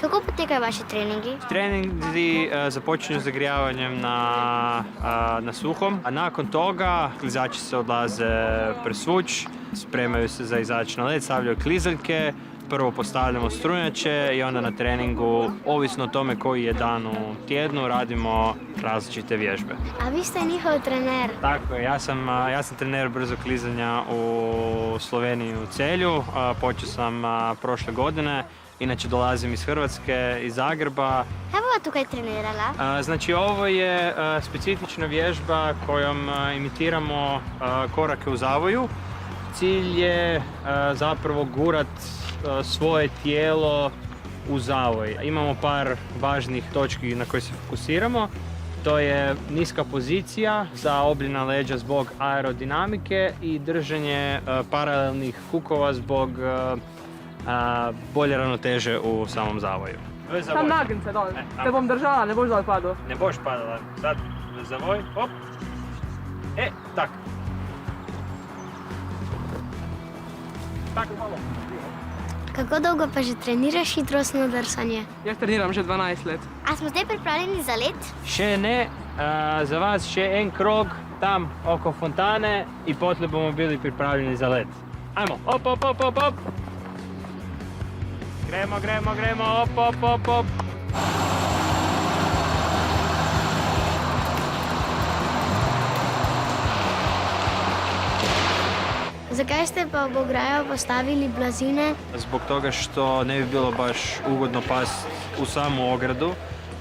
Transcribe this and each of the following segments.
Kako potekajo vaši treningi? Treninzi započinju zagrijavanjem na suhom, a nakon toga klizači se odlaze presvuć, spremaju se za izaći na led, stavljaju klizaljke, prvo postavljamo strunjače i onda na treningu, ovisno o tome koji je dan u tjednu, radimo različite vježbe. A vi ste njihov trener? Tako je, ja sam trener brzog klizanja u Sloveniji u Celju. Počeo sam prošle godine, inače dolazim iz Hrvatske, iz Zagreba. Kaj bova tukaj trenirala? Znači ovo je specifična vježba kojom imitiramo korake u zavoju. Cilj je zapravo gurat svoje tijelo u zavoj. Imamo par važnih točki na koje se fokusiramo. To je niska pozicija za obljena leđa zbog aerodinamike i držanje paralelnih kukova zbog bolje ravnoteže u samom zavoju. Sam nagnem se dole. Te bom držala, ne boš dole padao. Ne boš padala. Sad zavoj, hop. Tak. Tako malo. Kako dolgo pa že treniraš hitrostno drsanje? Jaz treniram že 12 let. A smo zdaj pripravljeni za let? Še ne, za vas še en krog tam oko fontane i potlej bomo bili pripravljeni za let. Ajmo, op, op, op, op, op. Gremo, op, op, op, op. Zakaj ste pa v ograjo postavili blazine? Zbog toga što ne bi bilo baš ugodno past u samu ogradu,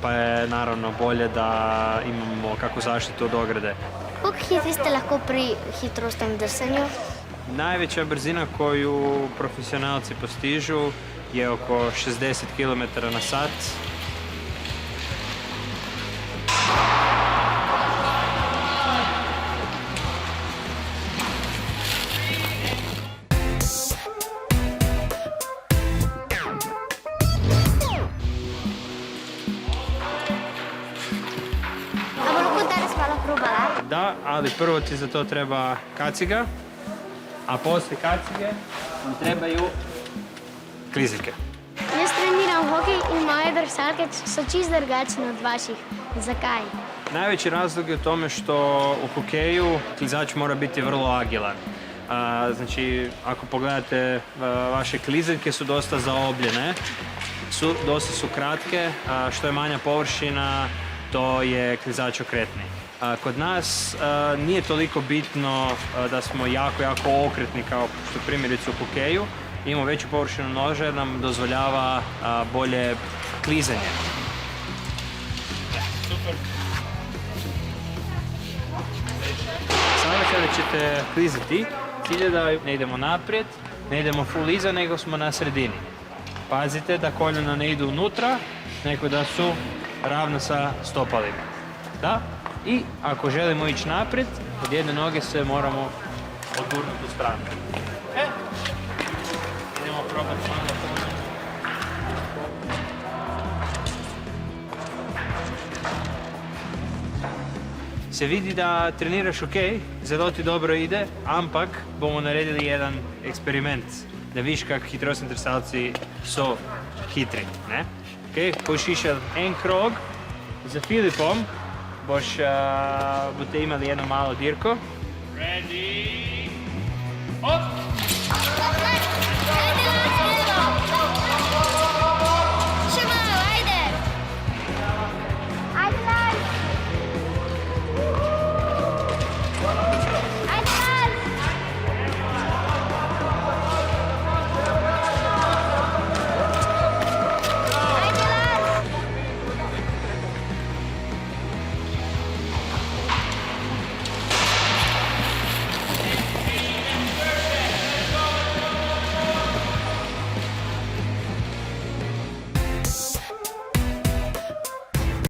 pa je naravno bolje da imamo kakvu zaštitu od ograde. Koliko hitri ste lahko pri hitrostnom drsanju? Najveća brzina koju profesionalci postižu je oko 60 km/h. Da, ali prvo ti za to treba kaciga, a poslije kacige nam trebaju kliziljke. Jaz treniram hokej in moje drsalke so čist drugačne od vaših. Zakaj? Najveći razlog je u tome što u hokeju klizač mora biti vrlo agilan. Znači, ako pogledate, vaše kliziljke su dosta zaobljene, dosta su kratke, što je manja površina, to je klizač okretniji. Kod nas nije toliko bitno da smo jako okretni kao što primjerice u hokeju. Imamo veću površinu noža jer nam dozvoljava bolje klizanje. Super. Sada kada ćete klizati, cilj je da ne idemo naprijed, ne idemo full iza, nego smo na sredini. Pazite da koljena ne idu unutra, nego da su ravno sa stopalima. Da? I ako želimo ići naprijed, od jedne noge se moramo odgurnuti u stranu. Idemo probati malo. Se vidi da treniraš ok, zelo ti dobro ide, ampak bomo naredili jedan eksperiment, da vidiš kak hitrostni drsalci so hitri. Ne? Okay, boš išel en krog za Filipom, boste imali jedno malo dirko. Ready, op!